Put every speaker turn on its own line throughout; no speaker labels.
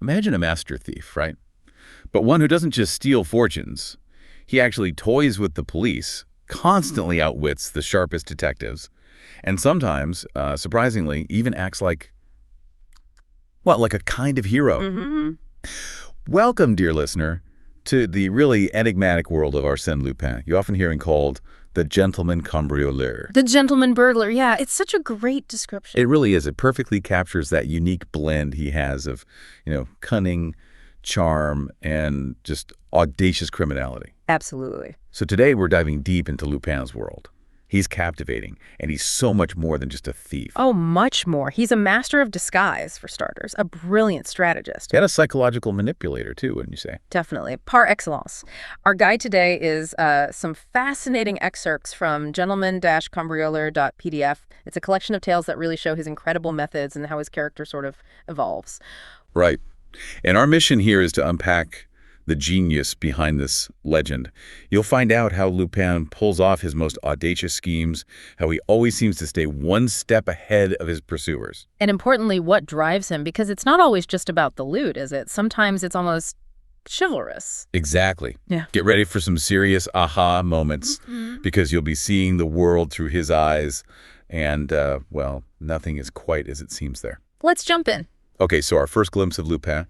Imagine a master thief, right? But one who doesn't just steal fortunes. He actually toys with the police, constantly outwits the sharpest detectives, and sometimes, surprisingly, even acts like, well, like a kind of hero.
Mm-hmm.
Welcome, dear listener, to the really enigmatic world of Arsène Lupin. You often hear him called the gentleman cambrioleur.
The gentleman burglar, yeah. It's such a great description.
It really is. It perfectly captures that unique blend he has of, cunning, charm, and just audacious criminality.
Absolutely.
So today we're diving deep into Lupin's world. He's captivating, and he's so much more than just a thief.
Oh, much more. He's a master of disguise, for starters. A brilliant strategist.
And a psychological manipulator, too, wouldn't you say?
Definitely. Par excellence. Our guide today is some fascinating excerpts from gentleman-cambrioleur.pdf. It's a collection of tales that really show his incredible methods and how his character sort of evolves.
Right. And our mission here is to unpack the genius behind this legend. You'll find out how Lupin pulls off his most audacious schemes, how he always seems to stay one step ahead of his pursuers.
And importantly, what drives him, because it's not always just about the loot, is it? Sometimes it's almost chivalrous.
Exactly.
Yeah.
Get ready for some serious aha moments, because you'll be seeing the world through his eyes, and, nothing is quite as it seems there.
Let's jump in.
Okay, so our first glimpse of Lupin.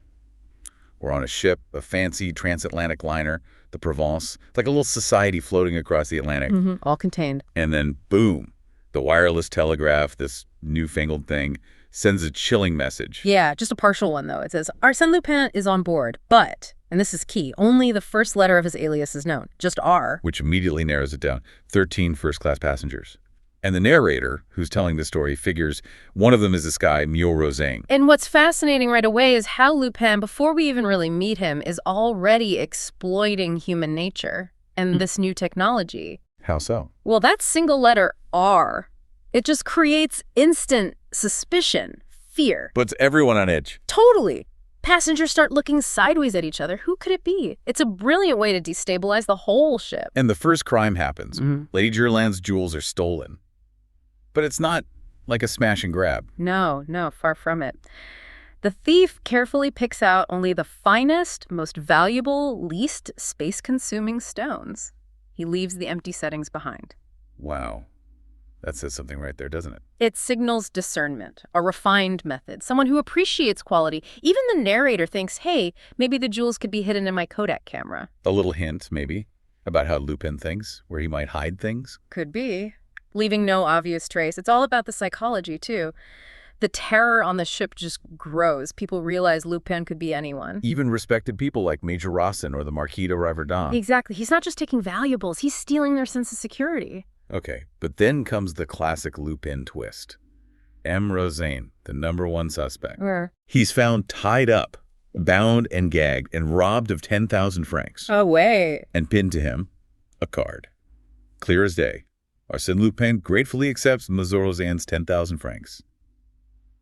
We're on a ship, a fancy transatlantic liner, the Provence. It's like a little society floating across the Atlantic.
All contained.
And then, boom, the wireless telegraph, this newfangled thing, sends a chilling message.
Yeah, just a partial one, though. It says, Arsène Lupin is on board, but, and this is key, only the first letter of his alias is known, just R.
Which immediately narrows it down. 13 first-class passengers. And the narrator, who's telling the story, figures one of them is this guy, Mule Rosaine.
And what's fascinating right away is how Lupin, before we even really meet him, is already exploiting human nature and this new technology.
How so?
Well, that single letter R, it just creates instant suspicion, fear.
Puts everyone on edge.
Totally. Passengers start looking sideways at each other. Who could it be? It's a brilliant way to destabilize the whole ship.
And the first crime happens. Lady Gerland's jewels are stolen. But it's not like a smash and grab.
No, far from it. The thief carefully picks out only the finest, most valuable, least space-consuming stones. He leaves the empty settings behind.
Wow. That says something right there, doesn't it?
It signals discernment, a refined method, someone who appreciates quality. Even the narrator thinks, hey, maybe the jewels could be hidden in my Kodak camera.
A little hint, maybe, about how Lupin thinks, where he might hide things.
Could be. Leaving no obvious trace. It's all about the psychology, too. The terror on the ship just grows. People realize Lupin could be anyone.
Even respected people like Major Rossin or the Marquis de Riverdun.
Exactly. He's not just taking valuables. He's stealing their sense of security.
Okay, but then comes the classic Lupin twist. M. Rosaine, the #1 suspect.
Where?
He's found tied up, bound and gagged, and robbed of 10,000 francs.
Oh, wait.
And pinned to him a card. Clear as day. Arsène Lupin gratefully accepts Monsieur Rosaine's 10,000 francs.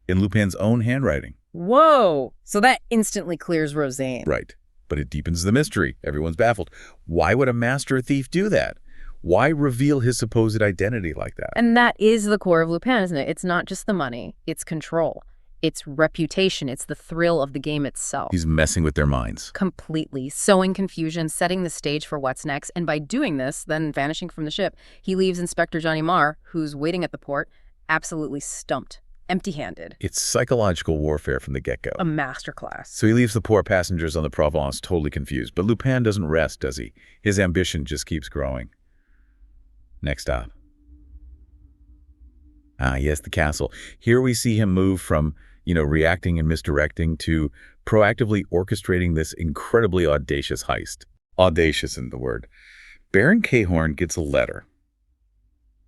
In Lupin's own handwriting.
Whoa! So that instantly clears Rosaine.
Right. But it deepens the mystery. Everyone's baffled. Why would a master thief do that? Why reveal his supposed identity like that?
And that is the core of Lupin, isn't it? It's not just the money. It's control. It's reputation. It's the thrill of the game itself.
He's messing with their minds.
Completely. Sowing confusion, setting the stage for what's next. And by doing this, then vanishing from the ship, he leaves Inspector Johnny Marr, who's waiting at the port, absolutely stumped. Empty-handed.
It's psychological warfare from the get-go.
A masterclass.
So he leaves the poor passengers on the Provence totally confused. But Lupin doesn't rest, does he? His ambition just keeps growing. Next stop. Ah, yes, the castle. Here we see him move from, reacting and misdirecting to proactively orchestrating this incredibly audacious heist. Audacious isn't the word. Baron Cahorn gets a letter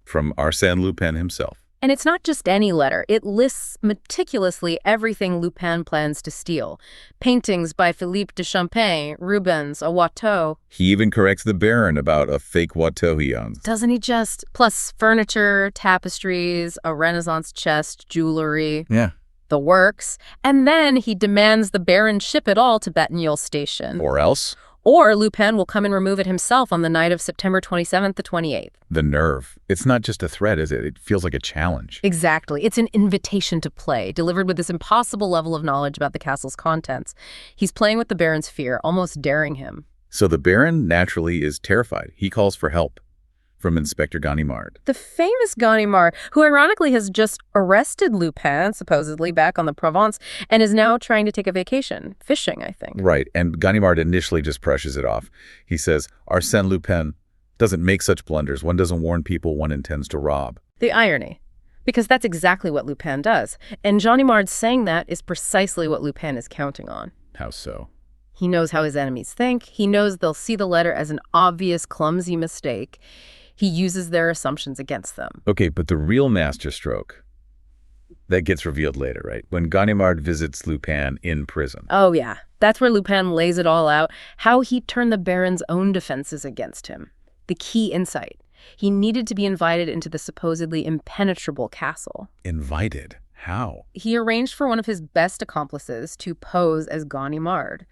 from Arsène Lupin himself.
And it's not just any letter. It lists meticulously everything Lupin plans to steal. Paintings by Philippe de Champagne, Rubens, a Watteau.
He even corrects the Baron about a fake Watteau he owns.
Doesn't he just? Plus furniture, tapestries, a Renaissance chest, jewelry.
Yeah.
The works. And then he demands the Baron ship it all to Batignolles Station.
Or else?
Or Lupin will come and remove it himself on the night of September 27th to 28th.
The nerve. It's not just a threat, is it? It feels like a challenge.
Exactly. It's an invitation to play, delivered with this impossible level of knowledge about the castle's contents. He's playing with the Baron's fear, almost daring him.
So the Baron naturally is terrified. He calls for help from Inspector Ganimard.
The famous Ganimard, who ironically has just arrested Lupin, supposedly back on the Provence, and is now trying to take a vacation, fishing, I think.
Right, and Ganimard initially just brushes it off. He says, Arsène Lupin doesn't make such blunders. One doesn't warn people one intends to rob.
The irony. Because that's exactly what Lupin does. And Ganimard saying that is precisely what Lupin is counting on.
How so?
He knows how his enemies think. He knows they'll see the letter as an obvious, clumsy mistake. He uses their assumptions against them.
Okay, but the real masterstroke, that gets revealed later, right? When Ganimard visits Lupin in prison.
Oh, yeah. That's where Lupin lays it all out, how he turned the Baron's own defenses against him. The key insight. He needed to be invited into the supposedly impenetrable castle.
Invited? How?
He arranged for one of his best accomplices to pose as Ganimard.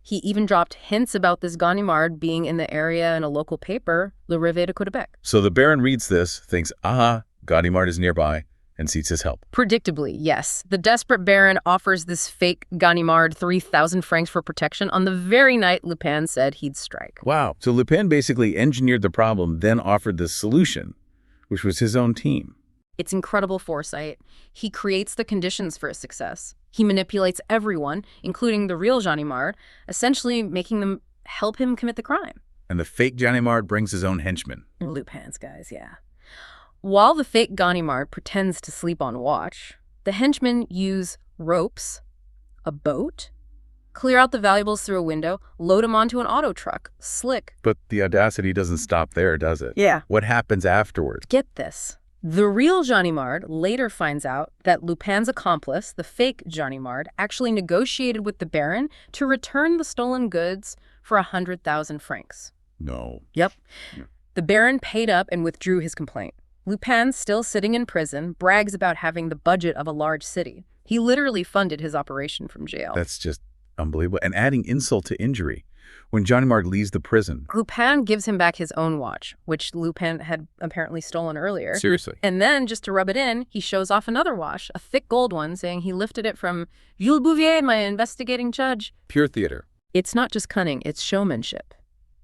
He even dropped hints about this Ganimard being in the area in a local paper, Le Réveil de Quebec.
So the Baron reads this, thinks, aha, Ganimard is nearby, and seeks his help.
Predictably, yes. The desperate Baron offers this fake Ganimard 3,000 francs for protection on the very night Lupin said he'd strike.
Wow. So Lupin basically engineered the problem, then offered the solution, which was his own team.
It's incredible foresight. He creates the conditions for his success. He manipulates everyone, including the real Ganimard, essentially making them help him commit the crime.
And the fake Ganimard brings his own henchmen.
Lupin's guys, yeah. While the fake Ganimard pretends to sleep on watch, the henchmen use ropes, a boat, clear out the valuables through a window, load them onto an auto truck, slick.
But the audacity doesn't stop there, does it?
Yeah.
What happens afterwards?
Get this. The real Ganimard later finds out that Lupin's accomplice, the fake Ganimard, actually negotiated with the Baron to return the stolen goods for 100,000 francs.
No.
Yep. The Baron paid up and withdrew his complaint. Lupin, still sitting in prison, brags about having the budget of a large city. He literally funded his operation from jail.
That's just unbelievable. And adding insult to injury. When Ganimard leaves the prison.
Lupin gives him back his own watch, which Lupin had apparently stolen earlier.
Seriously?
And then, just to rub it in, he shows off another watch, a thick gold one, saying he lifted it from Jules Bouvier, my investigating judge.
Pure theater.
It's not just cunning, it's showmanship.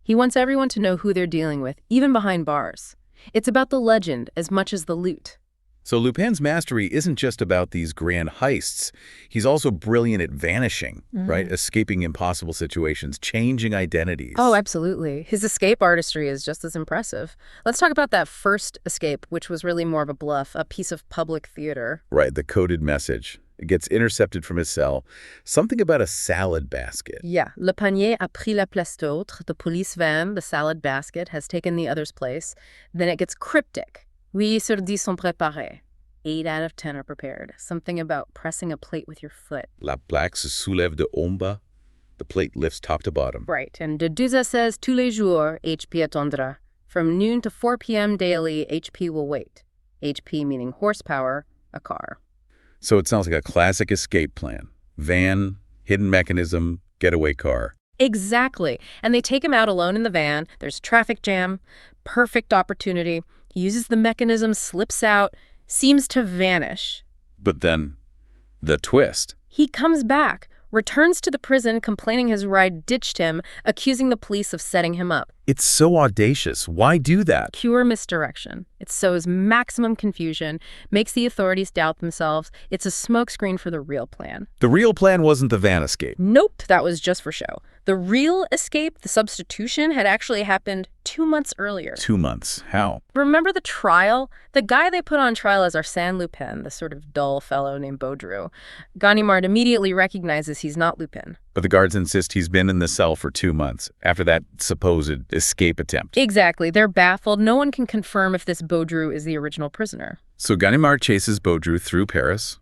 He wants everyone to know who they're dealing with, even behind bars. It's about the legend as much as the loot.
So Lupin's mastery isn't just about these grand heists. He's also brilliant at vanishing, right? Escaping impossible situations, changing identities.
Oh, absolutely. His escape artistry is just as impressive. Let's talk about that first escape, which was really more of a bluff, a piece of public theater.
Right, the coded message. It gets intercepted from his cell. Something about a salad basket.
Yeah. Le panier a pris la place d'autre. The police van, the salad basket, has taken the other's place. Then it gets cryptic. 8 sur 10 sont préparés. 8 out of 10 are prepared. Something about pressing a plate with your foot.
La plaque se soulève de en bas. The plate lifts top to bottom.
Right. And de Duza says, tous les jours, HP attendra. From noon to 4 p.m. daily, HP will wait. HP meaning horsepower, a car.
So it sounds like a classic escape plan. Van, hidden mechanism, getaway car.
Exactly. And they take him out alone in the van. There's traffic jam. Perfect opportunity. He uses the mechanism, slips out, seems to vanish.
But then, the twist.
He comes back, returns to the prison complaining his ride ditched him, accusing the police of setting him up.
It's so audacious. Why do that?
Pure misdirection. It sows maximum confusion, makes the authorities doubt themselves. It's a smokescreen for the real plan.
The real plan wasn't the van escape.
Nope, that was just for show. The real escape, the substitution, had actually happened 2 months earlier.
2 months. How?
Remember the trial? The guy they put on trial is Arsène Lupin, the sort of dull fellow named Baudru. Ganimard immediately recognizes he's not Lupin.
But the guards insist he's been in the cell for 2 months after that supposed escape attempt.
Exactly. They're baffled. No one can confirm if this Baudru is the original prisoner.
So Ganimard chases Baudru through Paris,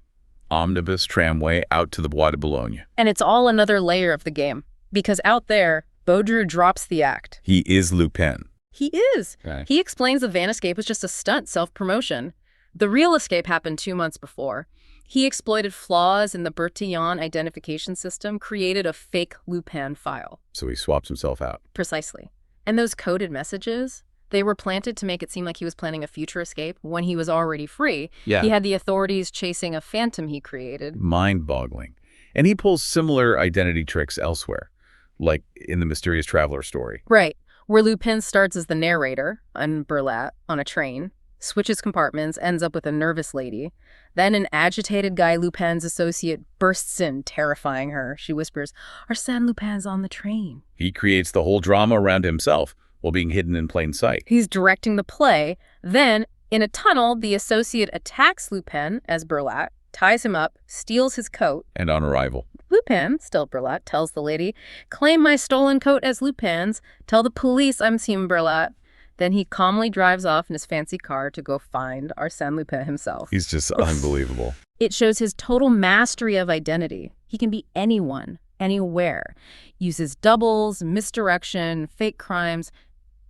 omnibus, tramway, out to the Bois de Boulogne.
And it's all another layer of the game. Because out there, Baudru drops the act.
He is Lupin.
He is.
Right.
He explains the van escape was just a stunt, self-promotion. The real escape happened 2 months before. He exploited flaws in the Bertillon identification system, created a fake Lupin file.
So he swaps himself out.
Precisely. And those coded messages, they were planted to make it seem like he was planning a future escape when he was already free.
Yeah.
He had the authorities chasing a phantom he created.
Mind-boggling. And he pulls similar identity tricks elsewhere, like in the Mysterious Traveler story.
Right, where Lupin starts as the narrator, on Berlat, on a train, switches compartments, ends up with a nervous lady. Then an agitated guy, Lupin's associate, bursts in, terrifying her. She whispers, "Arsène Lupin's on the train."
He creates the whole drama around himself while being hidden in plain sight.
He's directing the play. Then, in a tunnel, the associate attacks Lupin as Berlat, ties him up, steals his coat.
And on arrival,
Lupin, still Berlat, tells the lady, "Claim my stolen coat as Lupin's. Tell the police I'm Team Berlat." Then he calmly drives off in his fancy car to go find Arsène Lupin himself.
he's just unbelievable.
It shows his total mastery of identity. He can be anyone, anywhere. Uses doubles, misdirection, fake crimes,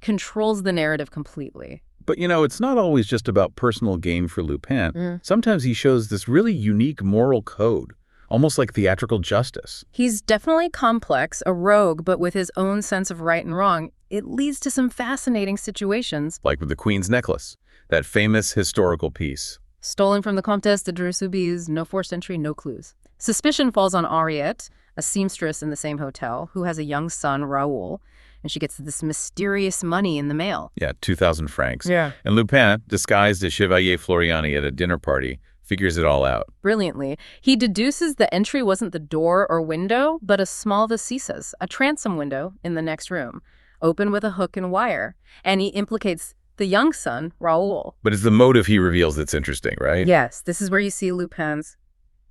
controls the narrative completely.
But, it's not always just about personal gain for Lupin. Sometimes he shows this really unique moral code, almost like theatrical justice.
He's definitely complex, a rogue, but with his own sense of right and wrong. It leads to some fascinating situations.
Like with the Queen's necklace, that famous historical piece.
Stolen from the Comtesse de Dreux-Soubise, no forced entry, no clues. Suspicion falls on Henriette, a seamstress in the same hotel, who has a young son, Raoul, and she gets this mysterious money in the mail.
Yeah, 2,000 francs.
Yeah.
And Lupin, disguised as Chevalier Floriani at a dinner party, figures it all out.
Brilliantly. He deduces the entry wasn't the door or window, but a small vasisas, a transom window in the next room, open with a hook and wire. And he implicates the young son, Raoul.
But it's the motive he reveals that's interesting, right?
Yes, this is where you see Lupin's,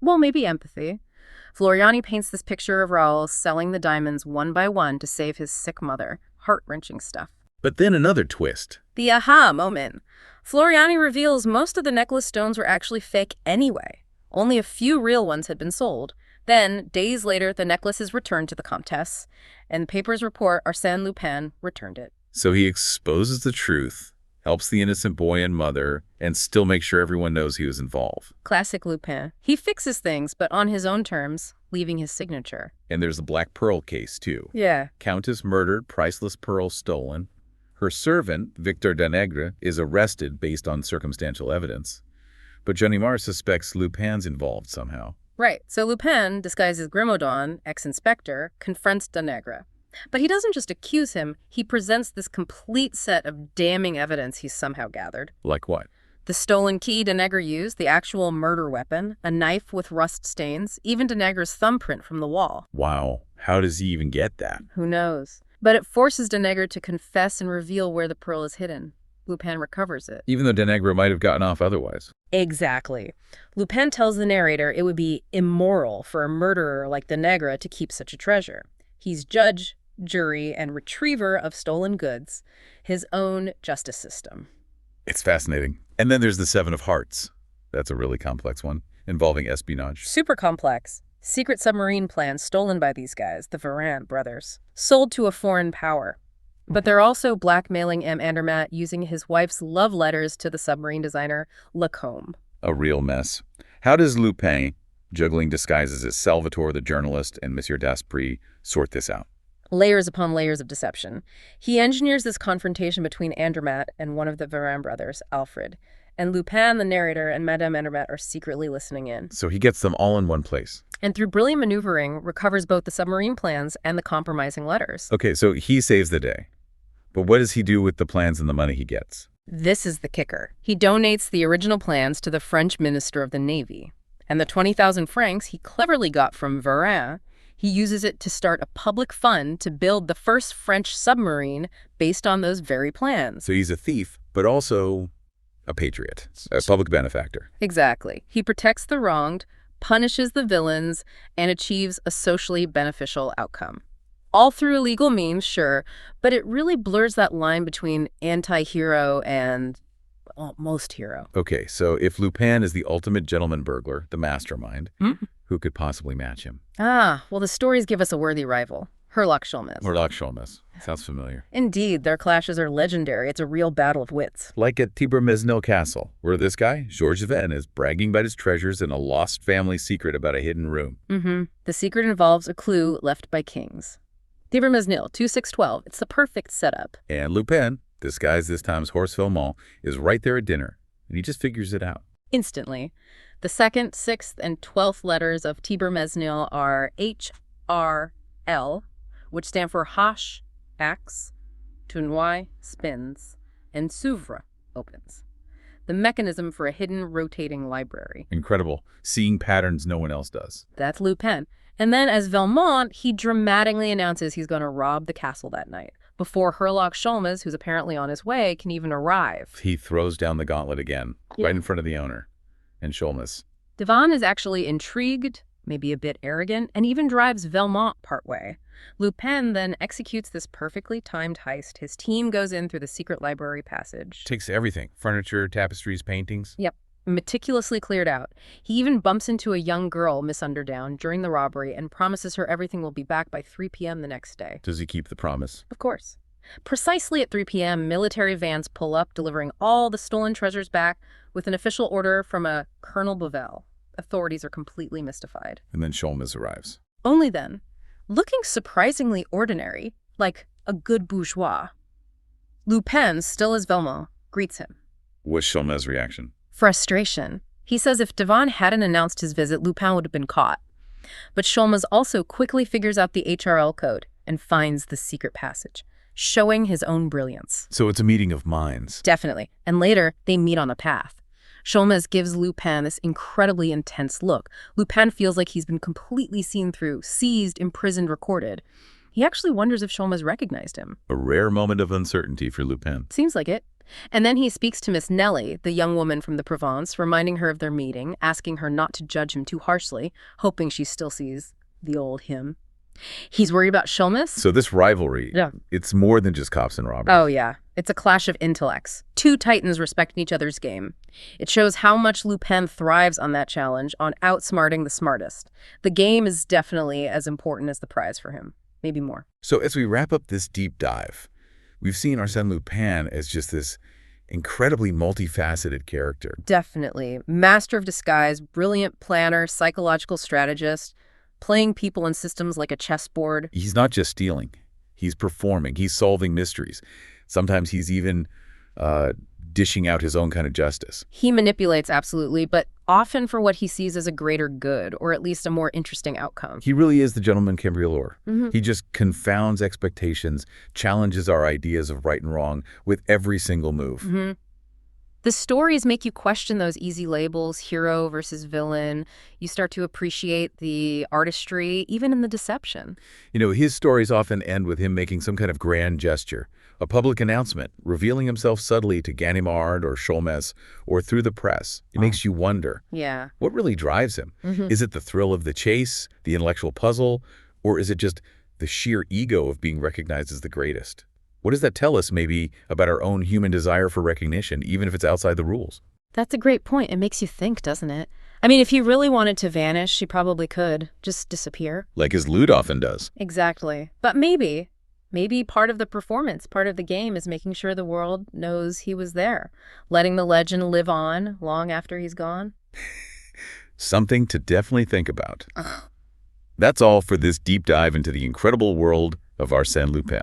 well, maybe empathy. Floriani paints this picture of Raoul selling the diamonds one by one to save his sick mother. Heart-wrenching stuff.
But then another twist.
The aha moment. Floriani reveals most of the necklace stones were actually fake anyway. Only a few real ones had been sold. Then, days later, the necklace is returned to the Comtesse, and papers report Arsène Lupin returned it.
So he exposes the truth, helps the innocent boy and mother, and still makes sure everyone knows he was involved.
Classic Lupin. He fixes things, but on his own terms, leaving his signature.
And there's the Black Pearl case, too.
Yeah.
Countess murdered, priceless pearl stolen. Her servant, Victor Danègre, is arrested based on circumstantial evidence. But Ganimard suspects Lupin's involved somehow.
Right. So Lupin, disguised as Grimaudan, ex-inspector, confronts Danègre. But he doesn't just accuse him, he presents this complete set of damning evidence he's somehow gathered.
Like what?
The stolen key Danègre used, the actual murder weapon, a knife with rust stains, even Danègre's thumbprint from the wall.
Wow. How does he even get that?
Who knows? But it forces Danègre to confess and reveal where the pearl is hidden. Lupin recovers it.
Even though Danègre might have gotten off otherwise.
Exactly. Lupin tells the narrator it would be immoral for a murderer like Danègre to keep such a treasure. He's judge, jury, and retriever of stolen goods, his own justice system.
It's fascinating. And then there's the Seven of Hearts. That's a really complex one, involving espionage.
Super complex. Secret submarine plans stolen by these guys, the Varan brothers, sold to a foreign power. But they're also blackmailing M. Andermatt using his wife's love letters to the submarine designer, Lacombe.
A real mess. How does Lupin, juggling disguises as Salvatore the journalist and Monsieur Daspry, sort this out?
Layers upon layers of deception. He engineers this confrontation between Andermatt and one of the Varan brothers, Alfred. And Lupin, the narrator, and Madame Andermatt are secretly listening in.
So he gets them all in one place.
And through brilliant maneuvering, recovers both the submarine plans and the compromising letters.
Okay, so he saves the day. But what does he do with the plans and the money he gets?
This is the kicker. He donates the original plans to the French Minister of the Navy. And the 20,000 francs he cleverly got from Varan, he uses it to start a public fund to build the first French submarine based on those very plans.
So he's a thief, but also a patriot, a public benefactor.
Exactly. He protects the wronged, punishes the villains, and achieves a socially beneficial outcome. All through illegal means, sure, but it really blurs that line between anti-hero and most hero.
Okay, so if Lupin is the ultimate gentleman burglar, the mastermind, who could possibly match him?
Well, the stories give us a worthy rival. Herlock Sholmes.
Herlock Sholmes. Sounds familiar.
Indeed, their clashes are legendary. It's a real battle of wits.
Like at Tiber-Mesnil Castle, where this guy, Georges Venn, is bragging about his treasures and a lost family secret about a hidden room.
The secret involves a clue left by kings. Tiber-Mesnil, 2612. It's the perfect setup.
And Lupin, disguised this time as Horace Valmont, is right there at dinner, and he just figures it out.
Instantly. The 2nd, 6th, and 12th letters of Tiber-Mesnil are HRL, which stand for Hache, axe, Tournois, spins, and s'ouvre, opens. The mechanism for a hidden rotating library.
Incredible. Seeing patterns no one else does.
That's Lupin. And then as Valmont, he dramatically announces he's going to rob the castle that night, before Herlock Sholmes, who's apparently on his way, can even arrive.
He throws down the gauntlet again, right in front of the owner, and Sholmes.
Devon is actually intrigued, maybe a bit arrogant, and even drives Valmont partway. Lupin then executes this perfectly timed heist. His team goes in through the secret library passage.
Takes everything. Furniture, tapestries, paintings.
Yep. Meticulously cleared out. He even bumps into a young girl, Miss Underdown, during the robbery and promises her everything will be back by 3 p.m. the next day.
Does he keep the promise?
Of course. Precisely at 3 p.m., military vans pull up, delivering all the stolen treasures back with an official order from a Colonel Bovell. Authorities are completely mystified.
And then Sholmes arrives.
Only then, looking surprisingly ordinary, like a good bourgeois, Lupin, still as Valmont, greets him.
What's Sholmes' reaction?
Frustration. He says if Devon hadn't announced his visit, Lupin would have been caught. But Sholmes also quickly figures out the HRL code and finds the secret passage, showing his own brilliance.
So it's a meeting of minds.
Definitely. And later, they meet on a path. Sholmes gives Lupin this incredibly intense look. Lupin feels like he's been completely seen through, seized, imprisoned, recorded. He actually wonders if Sholmes recognized him.
A rare moment of uncertainty for Lupin.
Seems like it. And then he speaks to Miss Nellie, the young woman from the Provence, reminding her of their meeting, asking her not to judge him too harshly, hoping she still sees the old him. He's worried about Sholmes.
So this rivalry, it's more than just cops and robbers.
Oh, yeah. It's a clash of intellects. Two titans respecting each other's game. It shows how much Lupin thrives on that challenge, on outsmarting the smartest. The game is definitely as important as the prize for him. Maybe more.
So as we wrap up this deep dive, we've seen Arsène Lupin as just this incredibly multifaceted character.
Definitely. Master of disguise, brilliant planner, psychological strategist, playing people and systems like a chessboard.
He's not just stealing. He's performing. He's solving mysteries. Sometimes he's even dishing out his own kind of justice.
He manipulates, absolutely, but often for what he sees as a greater good, or at least a more interesting outcome.
He really is the gentleman cambrioleur. He just confounds expectations, challenges our ideas of right and wrong with every single move.
The stories make you question those easy labels, hero versus villain. You start to appreciate the artistry, even in the deception.
You know, his stories often end with him making some kind of grand gesture, a public announcement, revealing himself subtly to Ganimard or Sholmes or through the press. It makes you wonder, what really drives him? Is it the thrill of the chase, the intellectual puzzle, or is it just the sheer ego of being recognized as the greatest? What does that tell us, maybe, about our own human desire for recognition, even if it's outside the rules?
That's a great point. It makes you think, doesn't it? I mean, if he really wanted to vanish, he probably could. Just disappear.
Like his lute often does.
Exactly. But maybe part of the performance, part of the game is making sure the world knows he was there, letting the legend live on long after he's gone.
Something to definitely think about. That's all for this deep dive into the incredible world of Arsène Lupin.